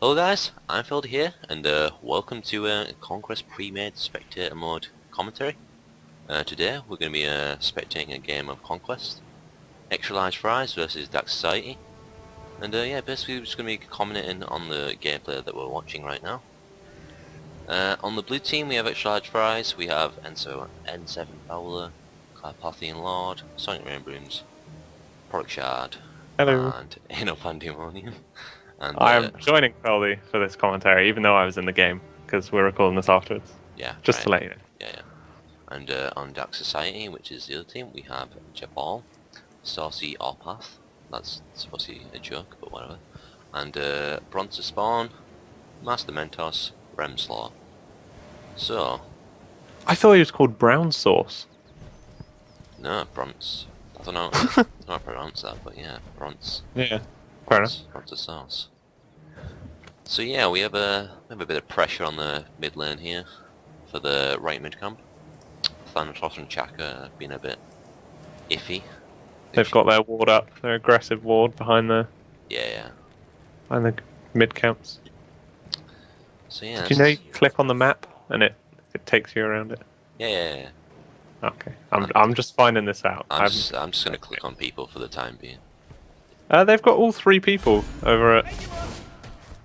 Hello guys, imFeldy here, and welcome to Conquest pre-made spectator mode commentary. Today we're going to be spectating a game of Conquest, ExLF Fries versus Dark Society, and yeah, basically we're just going to be commenting on the gameplay that we're watching right now. On the blue team we have ExLF Fries, we have N7 Fowler, Carpathian Lord, Sonic Rainbrooms, Product Shard, Hello. and Pandemonium. And, I am joining Feldy for this commentary, even though I was in the game, because we're recording this afterwards. yeah, Just right. to let you know. Yeah. And on Dark Society, which is the other team, we have Jabal, Saucy Orpath, that's supposed to be a joke, but whatever. And Bronzer Spawn, Master Mentos, Remslaw. So, I thought he was called Brown Sauce. no, Bronze. I don't know how to pronounce that, but yeah, Bronze. Yeah. Fair enough. Bronzer Sauce. So yeah, we have a bit of pressure on the mid lane here for the right mid camp. Thanatos and Chaka have been a bit iffy. They've got their ward up, their aggressive ward behind the mid camps. So yeah. Do you know you click on the map and it takes you around it? Yeah. Okay. I'm just finding this out. I'm just gonna click on people for the time being. They've got all three people over at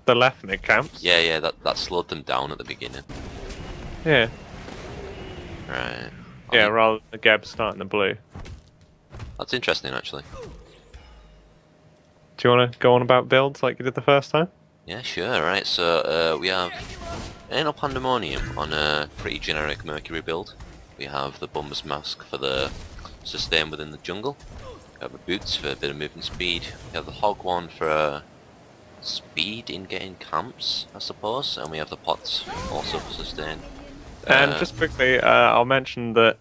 the left mid camps. Yeah, that slowed them down at the beginning. Yeah. Right. Yeah, rather than the Geb starting the blue. That's interesting, actually. Do you want to go on about builds like you did the first time? Yeah, sure. Right. So we have Pandemonium on a pretty generic Mercury build. We have the Bum's Mask for the sustain within the jungle. We have the Boots for a bit of movement speed. We have the Hog one for speed in getting camps, I suppose. And we have the Pots also for sustain. And just quickly, I'll mention that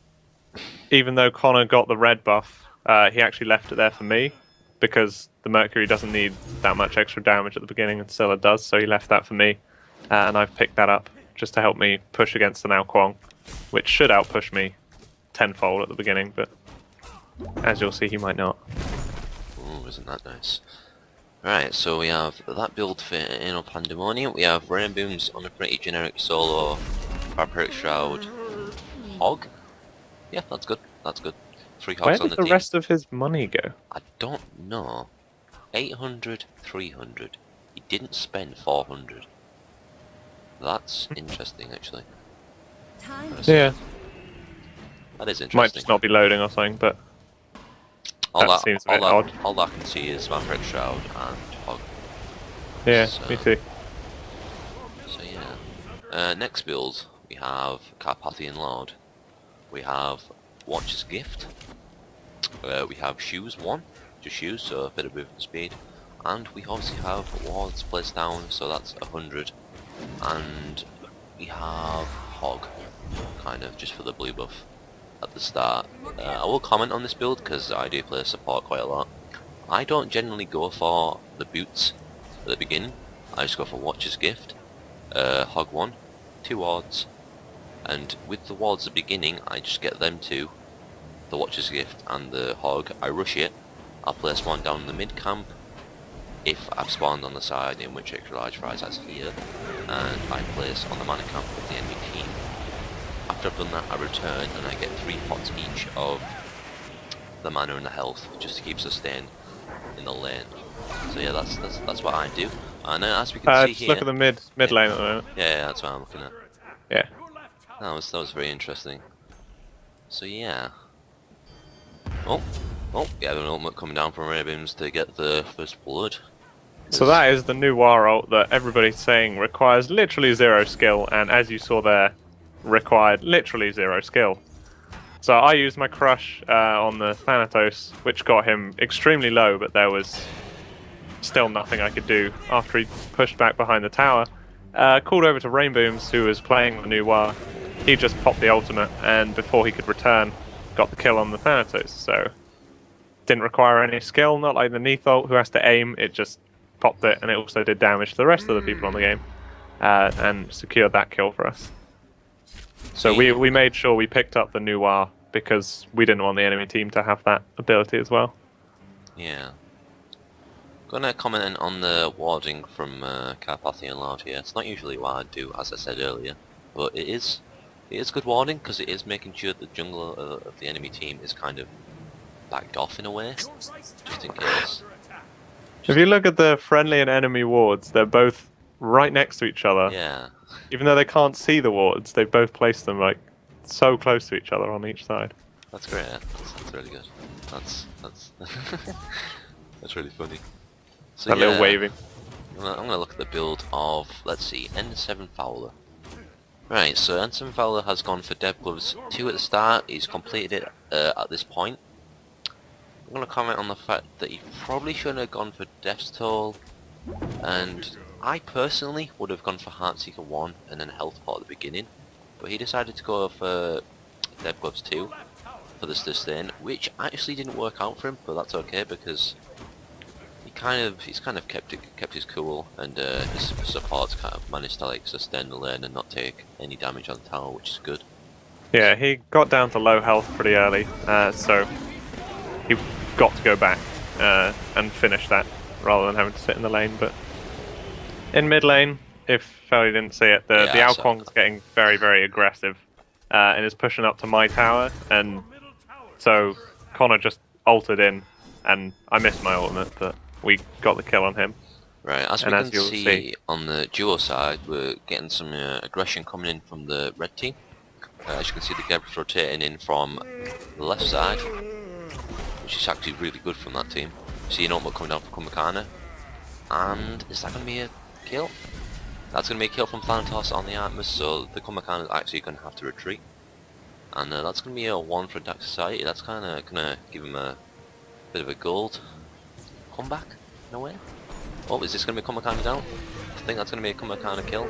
even though Connor got the red buff, he actually left it there for me, because the Mercury doesn't need that much extra damage at the beginning, and Scylla does, so he left that for me. And I've picked that up just to help me push against the Now Kwong, which should outpush me tenfold at the beginning, but as you'll see, he might not. Ooh, isn't that nice? Right, so we have that build for Anal Pandemonium. We have Rainbooms on a pretty generic solo Barbaric Shroud Hog. Yeah, that's good. That's good. 3 hogs Where on did the the team. rest of his money go? I don't know. 800, 300. He didn't spend 400. That's interesting, actually. Yeah. That is interesting. Might just not be loading or something, but that seems a bit odd. All I can see is Vampiric Shroud and Hog. Yeah, So, me too. So yeah. Next build, we have Carpathian Lord. We have Watcher's Gift. We have Shoes 1. Just shoes, so a bit of movement speed. And we obviously have wards placed down, so that's 100. And we have Hog, kind of just for the blue buff at the start. I will comment on this build because I do play support quite a lot. I don't generally go for the boots at the beginning. I just go for Watcher's Gift, Hog 1, 2 wards, and with the wards at the beginning I just get them two, the Watcher's Gift and the Hog. I rush it, I'll place one down in the mid camp if I've spawned on the side in which ExLF Fries has here, and I place on the mana camp with the enemy team. After I've done that, I return and I get 3 pots each of the mana and the health, just to keep sustain in the lane. So yeah, that's what I do. And as we can see just here, look at the mid lane at the moment. yeah, that's what I'm looking at. Yeah. That was very interesting. So yeah. Oh, yeah, an ultimate coming down from Rainbooms to get the first blood. So that is the new war ult that everybody's saying requires literally 0 skill, and as you saw there, required literally 0 skill. So I used my crush on the Thanatos, which got him extremely low, but there was still nothing I could do after he pushed back behind the tower. Called over to Rainbooms, who was playing the new war. He just popped the ultimate, and before he could return, got the kill on the Thanatos. So didn't require any skill, not like the Neath ult, who has to aim. It just popped it, and it also did damage to the rest of the people on the game, and secured that kill for us. So we made sure we picked up the Noir because we didn't want the enemy team to have that ability as well. Yeah. gonna comment on the warding from Carpathian Lord here. It's not usually what I do, as I said earlier, but it is good warding because it is making sure the jungle of the enemy team is kind of backed off in a way, just in case. If you look at the friendly and enemy wards, they're both right next to each other. Yeah. Even though they can't see the wards, they've both placed them like so close to each other on each side. That's great. That's really good. That's that's really funny. So That little waving. I'm gonna look at the build of, let's see, N7 Fowler. Right, so N7 Fowler has gone for Dev Gloves 2 at the start. He's completed it at this point. I'm gonna comment on the fact that he probably shouldn't have gone for Death's Toll, and I personally would have gone for Heartseeker 1 and then Health Pot at the beginning, but he decided to go for Dev Gloves 2 for the sustain, which actually didn't work out for him, but that's okay because he's kind of kept his cool, and his supports kind of managed to like sustain the lane and not take any damage on the tower, which is good. Yeah, he got down to low health pretty early, so he got to go back and finish that rather than having to sit in the lane. But in mid lane, if Fledy didn't see it, the Alquong's getting very, very aggressive and is pushing up to my tower, and so Connor just ulted in, and I missed my ultimate, but we got the kill on him. Right, as we can see on the duo side, we're getting some aggression coming in from the red team. As you can see, the Geb's rotating in from the left side, which is actually really good from that team. See an ultimate coming down from Kumakana, and is that going to be a kill? That's going to be a kill from Thanatos on the Artemis, so the Kumakana is actually going to have to retreat. And that's going to be a 1 for Dark Society. That's kind of going to give him a bit of a gold comeback, in a way. Oh, is this going to be Kumakana down? I think that's going to be a Kumakana kill.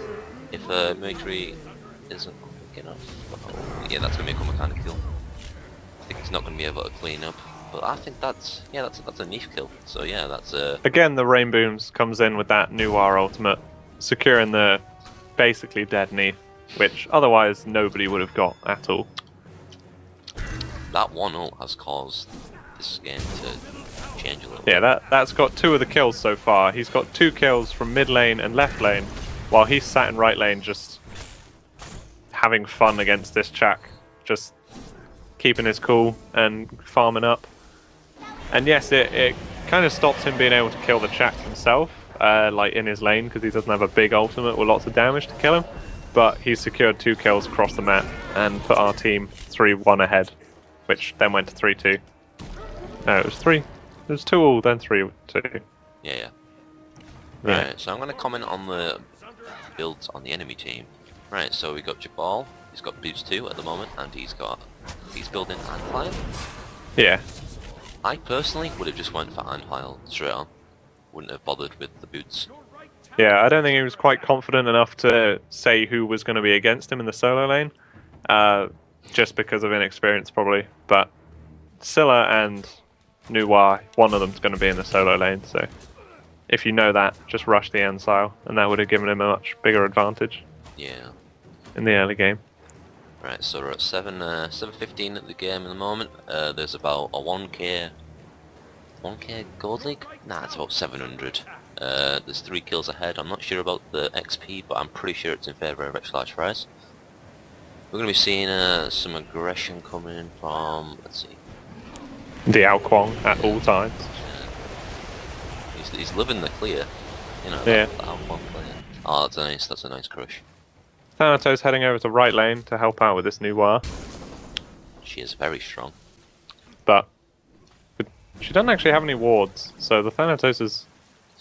If Mercury isn't quick enough. Oh, yeah, that's going to be a Kumakana kill. I think he's not going to be able to clean up. But I think that's a niche kill. So yeah, that's again, the Rainbooms comes in with that Noir ultimate, securing the basically dead Neath, which otherwise nobody would have got at all. That one ult has caused this game to change a little bit. Yeah, that's got 2 of the kills so far. He's got 2 kills from mid lane and left lane, while he's sat in right lane just having fun against this Chak, just keeping his cool and farming up. And yes, it kind of stops him being able to kill the Chak himself, like in his lane, because he doesn't have a big ultimate with lots of damage to kill him. But he's secured 2 kills across the map and put our team 3-1 ahead, which then went to 3-2. No, it was 3. It was 2-all, then 3-2. Yeah. Right, so I'm going to comment on the builds on the enemy team. Right, so we got Jabal. He's got boots 2 at the moment, and he's building Anfile. Yeah. I personally would have just went for Anfile straight on. Wouldn't have bothered with the boots. Yeah, I don't think he was quite confident enough to say who was going to be against him in the solo lane, just because of inexperience probably. But Scylla and Noir, one of them's going to be in the solo lane, so if you know that, just rush the Ensile, and that would have given him a much bigger advantage. Yeah. In the early game. Right, so we're at 7:15 at the game at the moment. There's about a 1k gold league? Nah, it's about 700. There's 3 kills ahead. I'm not sure about the XP, but I'm pretty sure it's in favour of ExLF. We're going to be seeing some aggression coming in from, let's see, the Alquong at all times. He's living the clear, you know. Yeah. That Alquong clear. Oh, that's a nice crush. Thanatos heading over to right lane to help out with this Noir. She is very strong. But she doesn't actually have any wards, so the Thanatos is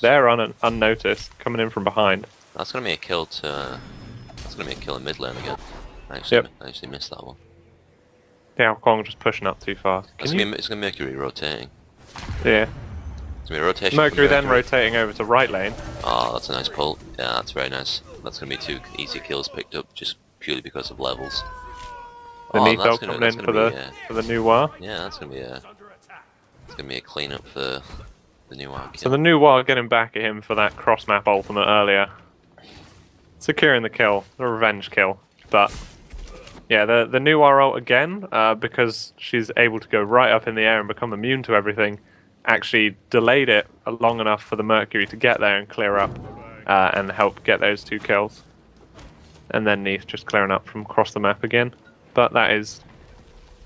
there unnoticed, coming in from behind. That's gonna be a kill in mid lane again. I actually missed that one. The Alquong just pushing up too far. It's gonna be Mercury rotating. Yeah. It's gonna be a rotation. Mercury then rotating over to right lane. Oh, that's a nice pull. Yeah, that's very nice. That's gonna be 2 easy kills picked up just purely because of levels. The Neath coming in for the Noir. Yeah, that's gonna be a cleanup for the Noir. So the Noir getting back at him for that cross map ultimate earlier, securing the kill, the revenge kill. But yeah, the Noir ult again, because she's able to go right up in the air and become immune to everything, actually delayed it long enough for the Mercury to get there and clear up and help get those 2 kills. And then Neath just clearing up from across the map again. But that is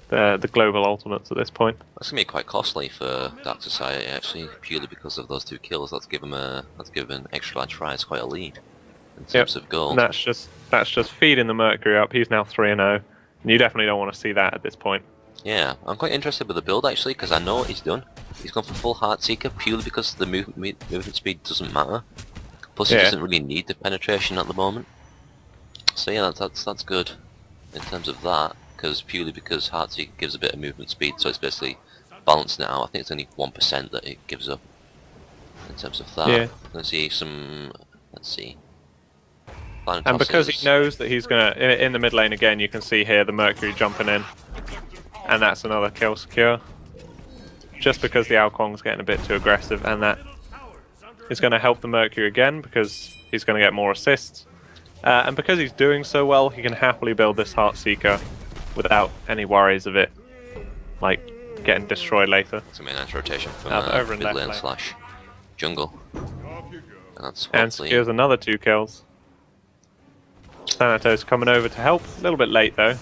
the global ultimates at this point. That's gonna be quite costly for Dark Society actually, purely because of those 2 kills. That's given Extra Large Fries quite a lead in terms of gold. And that's just feeding the Mercury up. He's now 3-0, and you definitely don't want to see that at this point. Yeah, I'm quite interested with the build actually, because I know what he's done. He's gone for full Heartseeker purely because the movement speed doesn't matter. Plus, he doesn't really need the penetration at the moment. So yeah, that's good in terms of that, purely because Heartseeker gives a bit of movement speed, so it's basically balancing it out. I think it's only 1% that it gives up in terms of that. Yeah. Let's see. And because he knows that he's gonna in the mid lane again, you can see here the Mercury jumping in, and that's another kill secure. Just because the Alquong's getting a bit too aggressive, and that is going to help the Mercury again because he's going to get more assists. And because he's doing so well, he can happily build this Heartseeker without any worries of it, like, getting destroyed later. It's going to be a nice rotation from over in mid lane / jungle. And secures another 2 kills. Thanatos coming over to help, a little bit late though.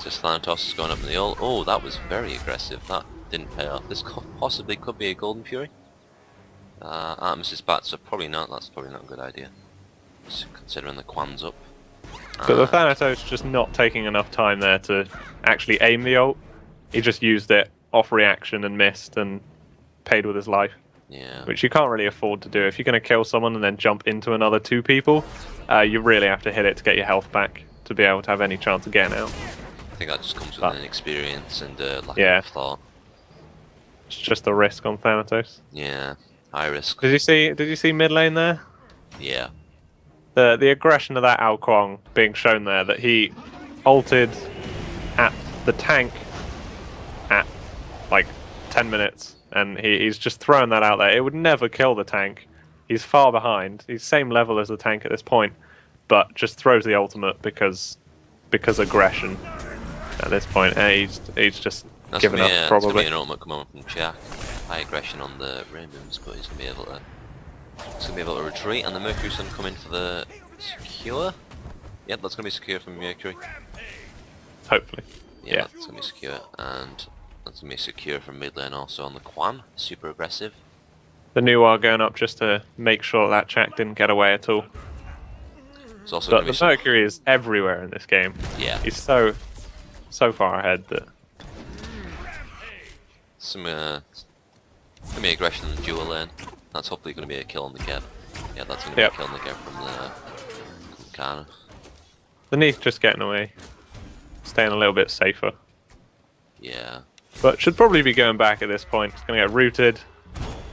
Just Thanatos is going up in the ult. Oh, that was very aggressive. That didn't pay off. This possibly could be a Golden Fury. Artemis is back, so probably not. That's probably not a good idea, considering the Quan's up. But the Thanatos just not taking enough time there to actually aim the ult. He just used it off reaction and missed and paid with his life. Yeah. Which you can't really afford to do. If you're going to kill someone and then jump into another 2 people, you really have to hit it to get your health back to be able to have any chance of getting out. I think that just comes with inexperience and lack of thought. It's just the risk on Thanatos. Yeah, high risk. Did you see mid lane there? Yeah. The aggression of that Alquong being shown there, that he ulted at the tank at like 10 minutes, and he's just throwing that out there. It would never kill the tank. He's far behind. He's same level as the tank at this point, but just throws the ultimate because aggression at this point. And he's just given up probably. That's going to be an ultimate coming from Jack. High aggression on the Rainbows, but he's going to be able to retreat, and the Mercury's going to come in for the secure. Yep, that's going to be secure from Mercury. Hopefully. Yeah, that's going to be secure, and that's going to be secure from mid lane also on the Quan. Super aggressive. The Nuar going up just to make sure that Jack didn't get away at all. It's also but the Mercury is everywhere in this game. Yeah. He's so far ahead that... Some going to be aggression in the dual lane. That's hopefully going to be a kill on the Geb. Yeah, that's going to be a kill on the Geb from the Kana. The Neath just getting away. Staying a little bit safer. Yeah. But should probably be going back at this point. It's going to get rooted.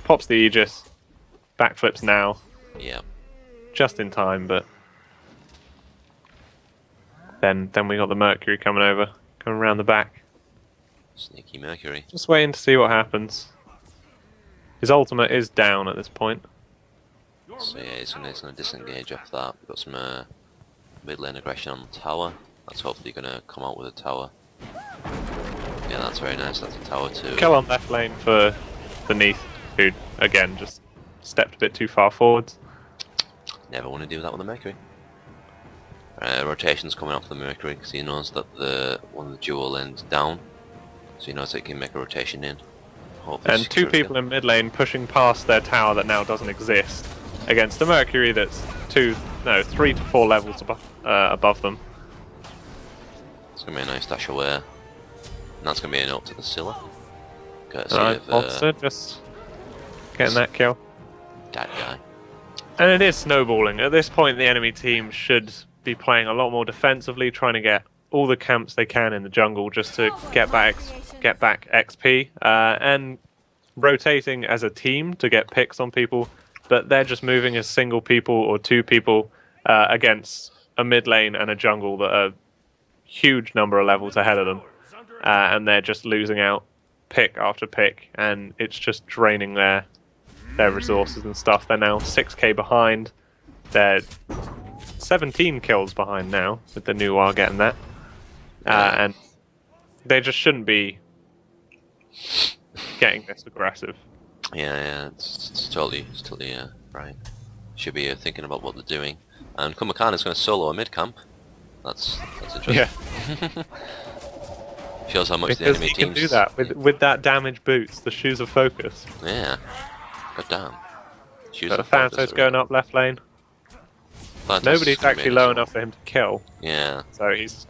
Pops the Aegis. Backflips now. Yeah. Just in time, but... Then we got the Mercury coming over. Coming around the back. Sneaky Mercury. Just waiting to see what happens. His ultimate is down at this point. So yeah, he's going to disengage off that. We've got some mid lane aggression on the tower. That's hopefully going to come out with a tower. Yeah, that's very nice. That's a tower too. Kill on left lane for the Neath, who again just stepped a bit too far forwards. Never want to do that with the Mercury. Rotation's coming off the Mercury because he knows that one of the dual lanes down. So he knows that he can make a rotation in. Hopefully and 2 people in mid lane pushing past their tower that now doesn't exist against a Mercury that's 3 to 4 levels above them. It's going to be a nice dash away. And that's going to be an ult to the Scylla. Monster just getting that kill. That guy. And it is snowballing. At this point, the enemy team should be playing a lot more defensively, trying to get all the camps they can in the jungle just to get back XP, and rotating as a team to get picks on people, but they're just moving as single people or 2 people against a mid lane and a jungle that are huge number of levels ahead of them, and they're just losing out pick after pick, and it's just draining their resources and stuff. They're now 6k behind. They're 17 kills behind now, with the Nuar getting that. And they just shouldn't be getting this aggressive. Yeah, it's totally right. Should be thinking about what they're doing. And Kumakana's going to solo a mid camp. That's interesting. Yeah. Shows how much Because the enemy he can teams. do that with that damage boots, the shoes of focus. Yeah. God damn. Shoes But the of focus Thanatos are going up left lane. Thanatos Nobody's is gonna actually be low an enough for him to kill, Yeah. so he's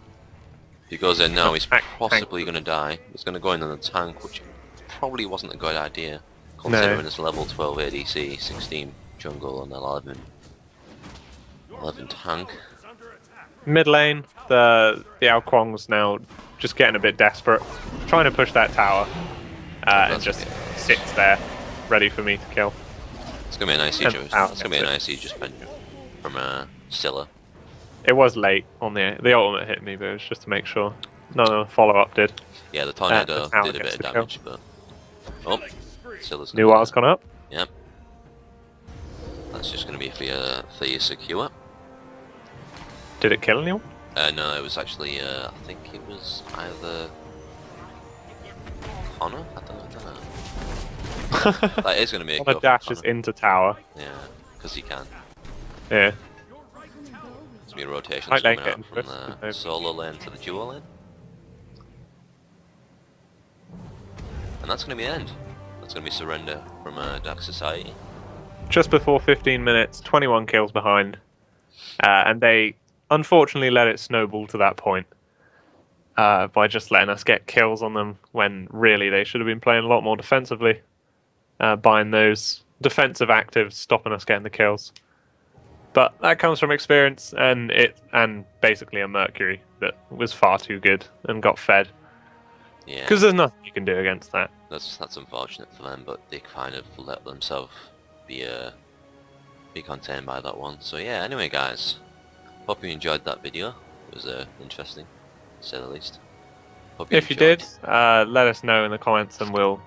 If he goes in now, he's Tank. possibly going to die. He's going to go in on the tank, which probably wasn't a good idea, considering his level 12 ADC, 16 jungle, and 11 tank. mid lane. The Ao Kuang's now just getting a bit desperate, trying to push that tower, and just sits there, ready for me to kill. It's going to be a nice siege. It's going to be a nice siege from Scylla. It was late on the ultimate hit me, but it was just to make sure. No follow up did. Yeah, the tornado the did a bit of damage, but oh, Scylla's New wild's gone up. Yep. That's just going to be for your secure. Did it kill anyone? No, it was actually I think it was either Connor. I don't know. That is going to be a Connor dashes into tower. Yeah, because he can. Yeah. There's going to be rotations Might coming lane out from the solo lane to the duo lane. And that's going to be the end. That's going to be surrender from Dark Society. Just before 15 minutes, 21 kills behind. And they unfortunately let it snowball to that point. By just letting us get kills on them when really they should have been playing a lot more defensively. Buying those defensive actives, stopping us getting the kills. But that comes from experience and basically a Mercury that was far too good and got fed. Yeah. Because there's nothing you can do against that. That's unfortunate for them, but they kind of let themselves be contained by that one. So yeah, anyway guys, hope you enjoyed that video. It was interesting, to say the least. Hope If you did, let us know in the comments and we'll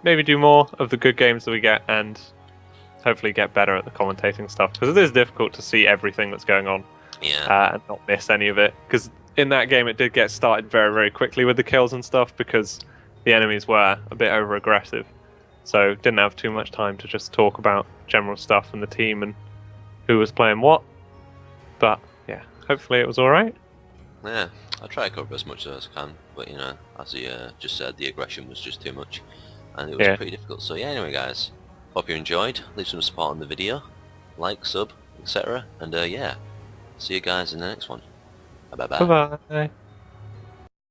maybe do more of the good games that we get and hopefully get better at the commentating stuff. Because it is difficult to see everything that's going on and not miss any of it. Because in that game it did get started very, very quickly with the kills and stuff because the enemies were a bit over-aggressive. So didn't have too much time to just talk about general stuff and the team and who was playing what. But yeah, hopefully it was alright. Yeah, I'll try to cover as much as I can, but you know, as you just said, the aggression was just too much and it was pretty difficult. So yeah, anyway guys, hope you enjoyed. Leave some support on the video, like, sub, etc. And yeah, see you guys in the next one. Bye bye. Bye bye.